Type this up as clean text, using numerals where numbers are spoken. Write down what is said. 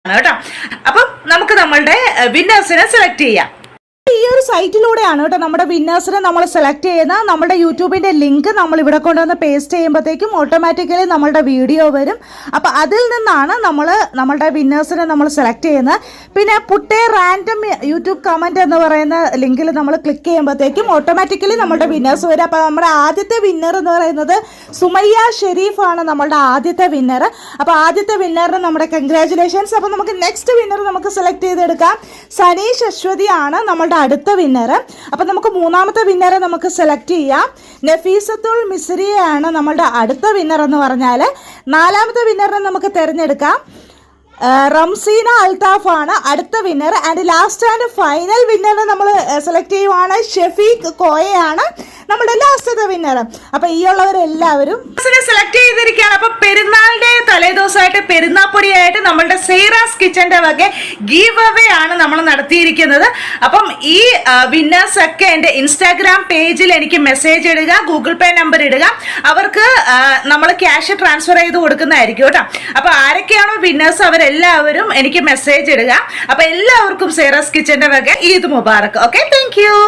കേട്ടോ. അപ്പം നമുക്ക് നമ്മളുടെ വിന്നേഴ്സിനെ സെലക്ട് ചെയ്യാം. ഈ ഒരു സൈറ്റിലൂടെയാണ് കേട്ടോ നമ്മുടെ വിന്നേഴ്സിനെ നമ്മൾ സെലക്ട് ചെയ്യുന്ന. നമ്മുടെ യൂട്യൂബിന്റെ ലിങ്ക് നമ്മൾ ഇവിടെ കൊണ്ടുവന്ന് പേസ്റ്റ് ചെയ്യുമ്പോഴത്തേക്കും ഓട്ടോമാറ്റിക്കലി നമ്മളുടെ വീഡിയോ വരും. അപ്പോൾ അതിൽ നിന്നാണ് നമ്മളുടെ വിന്നേഴ്സിനെ നമ്മൾ സെലക്ട് ചെയ്യുന്നത്. പിന്നെ പുട്ടേ റാൻഡം യൂട്യൂബ് കമന്റ് എന്ന് പറയുന്ന ലിങ്കിൽ നമ്മൾ ക്ലിക്ക് ചെയ്യുമ്പോഴത്തേക്കും ഓട്ടോമാറ്റിക്കലി നമ്മളുടെ വിന്നേഴ്സ് വരും. അപ്പോൾ നമ്മുടെ ആദ്യത്തെ വിന്നർ എന്ന് പറയുന്നത് സുമയ്യ ഷെരീഫ് ആണ് നമ്മളുടെ ആദ്യത്തെ വിന്നർ. അപ്പോൾ ആദ്യത്തെ വിന്നറിന് നമ്മുടെ കൺഗ്രാറ്റുലേഷൻസ്. അപ്പോൾ നമുക്ക് നെക്സ്റ്റ് വിന്നർ നമുക്ക് സെലക്ട് ചെയ്തെടുക്കാം. സനീഷ് അശ്വതി ആണ് നമ്മളുടെ അടുത്ത വിന്നർ. അപ്പം നമുക്ക് മൂന്നാമത്തെ വിന്നറെ നമുക്ക് സെലക്ട് ചെയ്യാം. നഫീസത്തുൽ മിസ്രിയാണ് നമ്മളുടെ അടുത്ത വിന്നർ എന്ന് പറഞ്ഞാൽ. നാലാമത്തെ വിന്നറിനെ നമുക്ക് തിരഞ്ഞെടുക്കാം. റംസീന അൽത്താഫ് ആണ് അടുത്ത winner. And last and final വിന്നറിനെ നമ്മൾ സെലക്ട് ചെയ്യുവാണ്. ഷെഫീഖ് കോയയാണ് നമ്മുടെ ലാസ്റ്റത്തെ വിന്നർ. അപ്പൊ ഈ ഉള്ളവരെല്ലാവരും സെലക്ട് ചെയ്തിരിക്കുകയാണ്. അപ്പൊ പെരുന്നാളിന്റെ തലേദിവസമായിട്ട് പെരുന്നാപ്പൊടിയായിട്ട് നമ്മളുടെ സെയ്റാസ് കിച്ചന്റെ വക ഗീവ് അവേ ആണ് നമ്മൾ നടത്തിയിരിക്കുന്നത്. അപ്പം ഈ വിന്നേഴ്സ് ഒക്കെ എൻ്റെ ഇൻസ്റ്റാഗ്രാം പേജിൽ എനിക്ക് മെസ്സേജ് ഇടുക, ഗൂഗിൾ പേ നമ്പർ ഇടുക. അവർക്ക് നമ്മൾ ക്യാഷ് ട്രാൻസ്ഫർ ചെയ്ത് കൊടുക്കുന്നതായിരിക്കും കേട്ടോ. അപ്പൊ ആരൊക്കെയാണോ വിന്നേഴ്സ് അവരെല്ലാവരും എനിക്ക് മെസ്സേജ് ഇടുക. അപ്പൊ എല്ലാവർക്കും സെയ്റാസ് കിച്ചന്റെ വക Eid Mubarak. Okay, thank you.